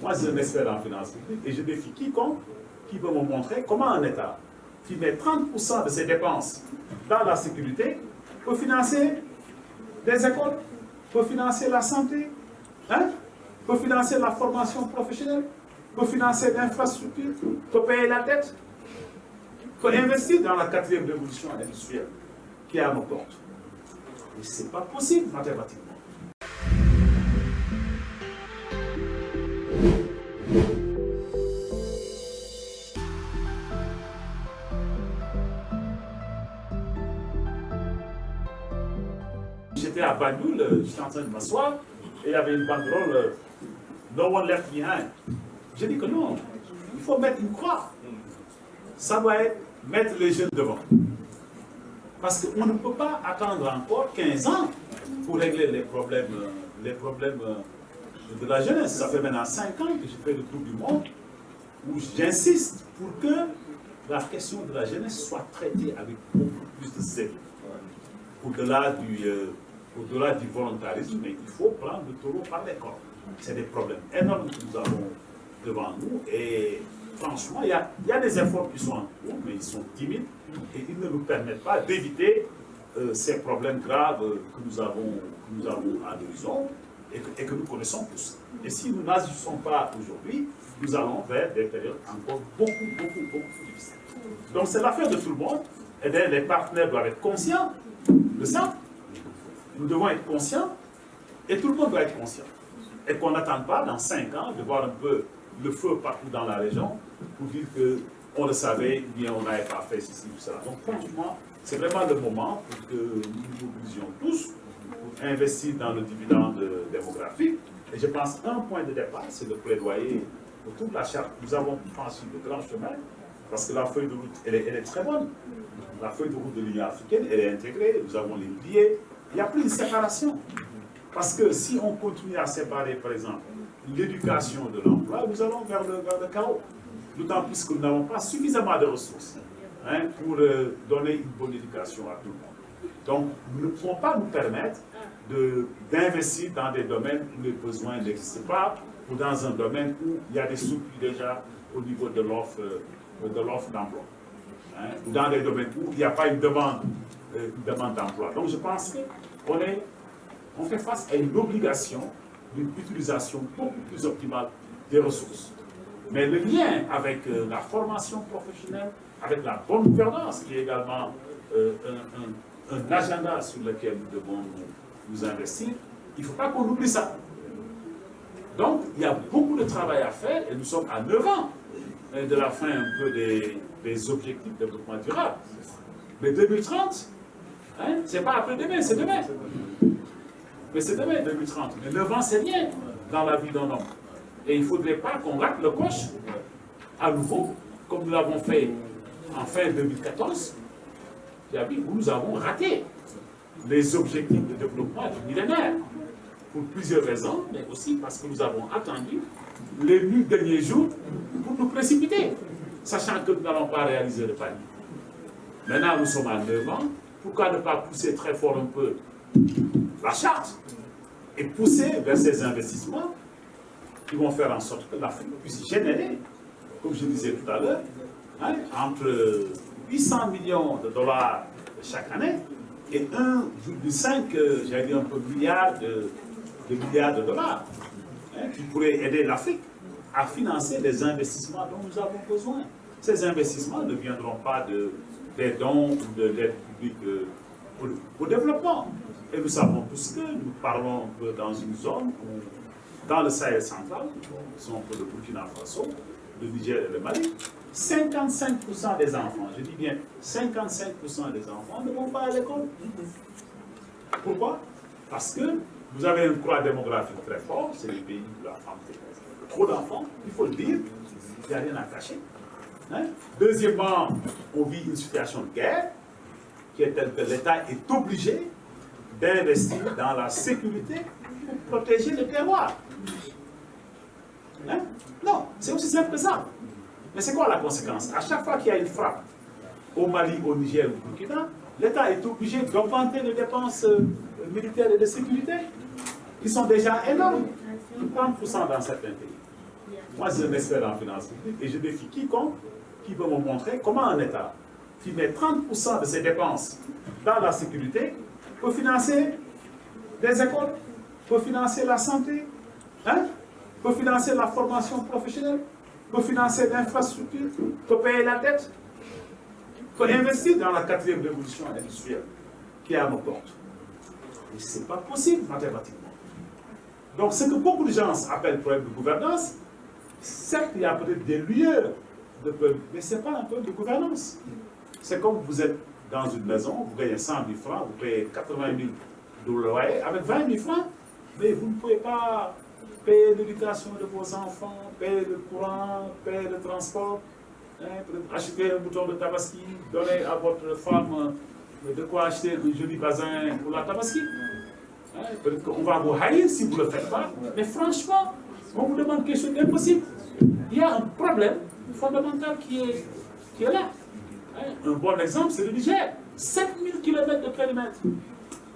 Moi, je suis un expert en finances publiques et je défie quiconque qui peut me montrer comment un État qui met 30% de ses dépenses dans la sécurité peut financer des écoles, peut financer la santé, hein, peut financer la formation professionnelle, peut financer l'infrastructure, peut payer la dette, peut investir dans la 4e révolution industrielle qui est à nos portes. Et ce n'est pas possible mathématiquement. J'étais à Banjul, j'étais en train de m'asseoir, et il y avait une banderole No one left behind. J'ai dit que non, il faut mettre une croix. Ça doit être mettre les jeunes devant. Parce qu'on ne peut pas attendre encore 15 ans pour régler les problèmes de la jeunesse. Ça fait maintenant 5 ans que je fais le tour du monde où j'insiste pour que la question de la jeunesse soit traitée avec beaucoup plus de sérieux. Au-delà du volontarisme, mais il faut prendre le taureau par les cornes. C'est des problèmes énormes que nous avons devant nous et franchement, il y a des efforts qui sont en cours, mais ils sont timides et ils ne nous permettent pas d'éviter ces problèmes graves que nous avons à l'horizon et que nous connaissons tous. Et si nous n'agissons pas aujourd'hui, nous allons vers des périodes encore beaucoup plus difficiles. Donc c'est l'affaire de tout le monde et les partenaires doivent être conscients de ça. Nous devons être conscients et tout le monde doit être conscient. Et qu'on n'attende pas dans 5 ans de voir un peu le feu partout dans la région pour dire qu'on le savait, ou bien on n'avait pas fait ceci ou cela. Donc franchement, c'est vraiment le moment pour que nous nous mobilisions tous pour investir dans le dividende démographique. Et je pense qu'un point de départ, c'est le plaidoyer autour de la charte. Nous avons franchi de grands chemins parce que la feuille de route, elle est très bonne. La feuille de route de l'Union africaine, elle est intégrée. Nous avons les billets. Il n'y a plus de séparation. Parce que si on continue à séparer, par exemple, l'éducation de l'emploi, nous allons vers le chaos. D'autant plus que nous n'avons pas suffisamment de ressources pour donner une bonne éducation à tout le monde. Donc, nous ne pouvons pas nous permettre d'investir dans des domaines où les besoins n'existent pas, ou dans un domaine où il y a des surplus déjà au niveau de l'offre d'emploi. Ou dans des domaines où il n'y a pas une demande d'emploi. Donc, je pense qu'on fait face à une obligation d'une utilisation beaucoup plus optimale des ressources. Mais le lien avec la formation professionnelle, avec la bonne gouvernance, qui est également un agenda sur lequel nous devons nous investir, il ne faut pas qu'on oublie ça. Donc, il y a beaucoup de travail à faire et nous sommes à 9 ans de la fin un peu des objectifs de développement durable. Mais 2030, ce n'est pas après-demain, c'est demain. Mais c'est demain, 2030. Mais 9 ans, c'est rien dans la vie d'un homme. Et il ne faudrait pas qu'on rate le coche à nouveau, comme nous l'avons fait en fin 2014, où nous avons raté les objectifs de développement du millénaire. Pour plusieurs raisons, mais aussi parce que nous avons attendu les 1000 derniers jours pour nous précipiter, sachant que nous n'allons pas réaliser le panier. Maintenant, nous sommes à 9 ans. Pourquoi ne pas pousser très fort un peu la charte et pousser vers ces investissements qui vont faire en sorte que l'Afrique puisse générer, comme je disais tout à l'heure, entre 800 millions de dollars chaque année et 1,5, j'allais dire un peu milliard de dollars, qui pourraient aider l'Afrique à financer les investissements dont nous avons besoin. Ces investissements ne viendront pas des dons ou de l'aide publique au développement. Et nous savons tous que nous parlons un peu dans une zone où, dans le Sahel central, sont un peu le Burkina Faso, le Niger et le Mali, 55% des enfants, je dis bien 55% des enfants ne vont pas à l'école. Pourquoi? Parce que vous avez une croix démographique très forte, c'est les pays où la femme fait trop d'enfants, il faut le dire, il n'y a rien à cacher. Deuxièmement, on vit une situation de guerre qui est telle que l'État est obligé d'investir dans la sécurité pour protéger le terroir. Non, c'est aussi simple que ça. Mais c'est quoi la conséquence? À chaque fois qu'il y a une frappe au Mali, au Niger, au Burkina, l'État est obligé d'augmenter les dépenses militaires et de sécurité, qui sont déjà énormes, 30% dans certains pays. Moi, je suis un expert en finances publiques et je défie quiconque qui veut me montrer comment un État qui met 30% de ses dépenses dans la sécurité peut financer des écoles, peut financer la santé, hein, peut financer la formation professionnelle, peut financer l'infrastructure, peut payer la dette, peut investir dans la 4e révolution industrielle qui est à nos portes. Et ce n'est pas possible mathématiquement. Donc, ce que beaucoup de gens appellent problème de gouvernance, certes, il y a peut-être des lueurs de problème, mais ce n'est pas un problème de gouvernance. C'est comme vous êtes dans une maison, vous gagnez 100 000 francs, vous payez 80 000 de loyer, avec 20 000 francs, mais vous ne pouvez pas payer l'éducation de vos enfants, payer le courant, payer le transport, hein, acheter un bouton de tabaski, donner à votre femme de quoi acheter un joli bazin pour la tabaski. Hein, peut-être qu'on va vous haïr si vous ne le faites pas, mais franchement, on vous demande quelque chose d'impossible. Il y a un problème fondamental qui est là. Hein, un bon exemple, c'est le Niger. 7000 km de périmètre.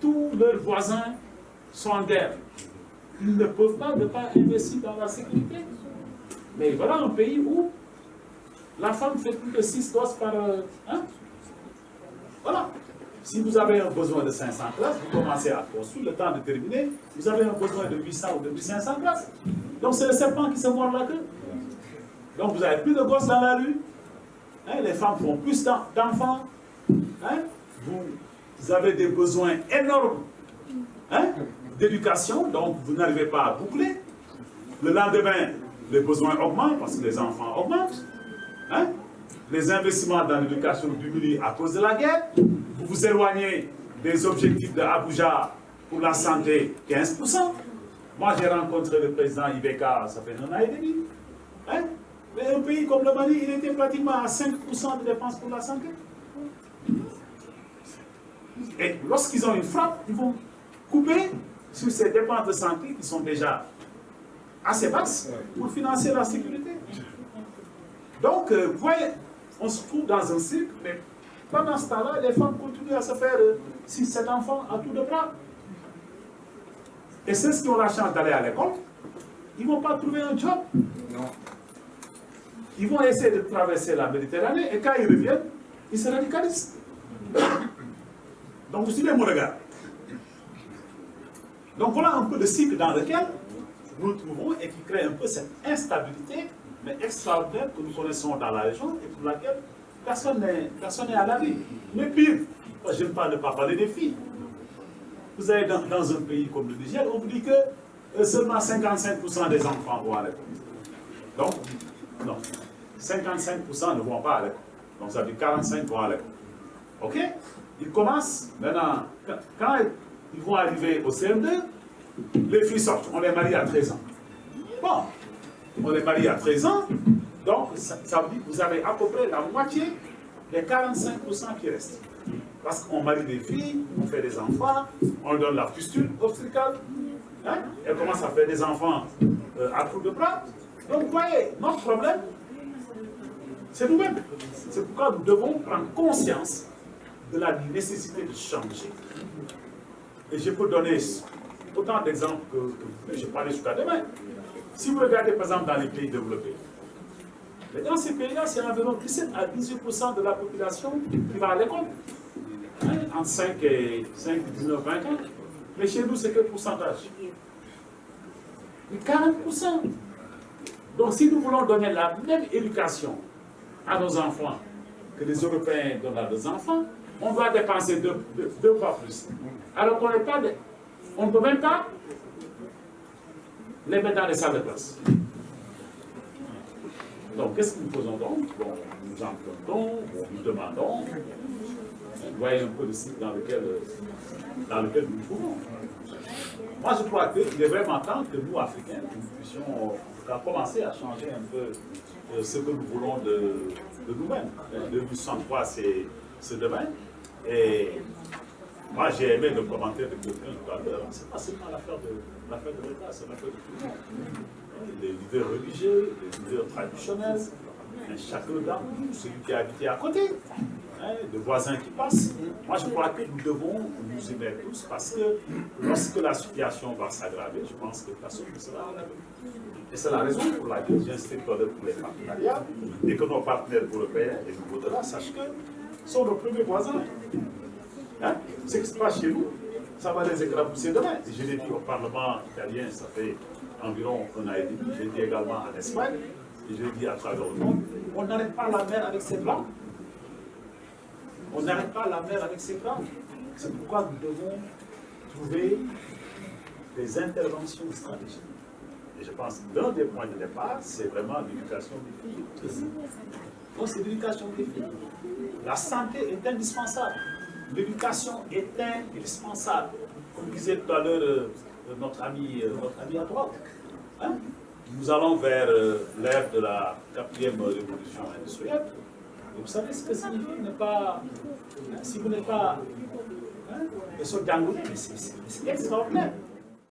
Tous leurs voisins sont en guerre. Ils ne peuvent pas ne pas investir dans la sécurité. Mais voilà un pays où la femme fait plus de 6 gosses par... Hein? Voilà. Si vous avez un besoin de 500 classes, vous commencez à construire, le temps de terminer, vous avez un besoin de 800 ou de 1500 classes. Donc c'est le serpent qui se mord la queue. Donc vous avez plus de gosses dans la rue. Hein? Les femmes font plus d'enfants. Hein? Vous avez des besoins énormes, hein, d'éducation, donc vous n'arrivez pas à boucler. Le lendemain, les besoins augmentent parce que les enfants augmentent. Hein. Les investissements dans l'éducation diminuent à cause de la guerre. Vous vous éloignez des objectifs de Abuja pour la santé, 15%. Moi, j'ai rencontré le président Ibeka, ça fait 1 an et demi. Hein. Mais un pays comme le Mali, il était pratiquement à 5% de dépenses pour la santé. Et lorsqu'ils ont une frappe, ils vont couper sur ces dépenses de santé qui sont déjà assez basses pour financer la sécurité. Donc, vous voyez, on se trouve dans un cycle, mais pendant ce temps-là, les femmes continuent à se faire 6-7 enfants à tour de bras. Et ceux qui ont la chance d'aller à l'école, ils ne vont pas trouver un job. Non. Ils vont essayer de traverser la Méditerranée et quand ils reviennent, ils se radicalisent. Donc, vous suivez mon regard. Donc, voilà un peu le cycle dans lequel nous nous trouvons et qui crée un peu cette instabilité, mais extraordinaire que nous connaissons dans la région et pour laquelle personne n'est à l'abri. Mais pire, je ne parle pas parler des filles. Vous allez dans un pays comme le Niger, on vous dit que seulement 55% des enfants vont à l'école. Donc, non, 55% ne vont pas à l'école. Donc, ça veut dire 45% vont à l'école. OK? Ils commencent, maintenant, quand ils vont arriver au CM2, les filles sortent, on les marie à 13 ans. Bon, on les marie à 13 ans, donc ça veut dire que vous avez à peu près la moitié des 45% qui restent. Parce qu'on marie des filles, on fait des enfants, on leur donne la pustule obstétricale, hein? Elles commencent à faire des enfants à coups de bras. Donc vous voyez, notre problème, c'est nous-mêmes. C'est pourquoi nous devons prendre conscience de la nécessité de changer. Et je peux donner autant d'exemples que je parlais jusqu'à demain. Si vous regardez par exemple dans les pays développés, mais dans ces pays-là, c'est environ 17 à 18% de la population qui va à l'école. Hein, entre 5 et 19, 20 ans. Mais chez nous, c'est quel pourcentage? Mais 40%. Donc si nous voulons donner la même éducation à nos enfants que les Européens donnent à leurs enfants, on doit dépenser deux fois plus. Alors qu'on n'est pas... On ne peut même pas les mettre dans les salles de classe. Donc, qu'est-ce que nous faisons donc? Bon, nous empruntons, nous demandons. Vous voyez un peu le cycle dans lequel nous nous trouvons. Moi, je crois qu'il est vraiment temps que nous, Africains, nous puissions commencer à changer un peu ce que nous voulons de nous-mêmes. 2063, c'est demain. Et moi, j'ai aimé le commentaire de quelqu'un tout à l'heure. Ce n'est pas seulement l'affaire de l'État, c'est l'affaire de tout le monde. Les leaders religieux, les leaders traditionnels, chacun d'entre nous, celui qui a habité à côté. de voisins qui passent. Moi, je crois que nous devons nous y mettre tous parce que lorsque la situation va s'aggraver, je pense que personne ne sera à l'abri. Et c'est la raison pour laquelle j'insiste pour les partenariats et que nos partenaires européens et nous au-delà sachent que sont nos premiers voisins. Hein? Ce qui se passe chez nous, ça va les écrabousser demain. Je l'ai dit au Parlement italien, ça fait environ 1 an et demi. Je l'ai dit également en Espagne, et je l'ai dit à travers le monde. On n'arrête pas la mer avec ses blancs. On n'arrête pas la mer avec ses blancs. C'est pourquoi nous devons trouver des interventions stratégiques. Et je pense que l'un des points de départ, c'est vraiment l'éducation des filles. Donc c'est l'éducation des filles. La santé est indispensable. L'éducation est indispensable. Comme disait tout à l'heure notre ami à droite. Hein? Nous allons vers l'ère de la 4e révolution industrielle. Et vous savez ce que signifie ne pas. Si vous n'êtes pas. Hein, c'est extraordinaire.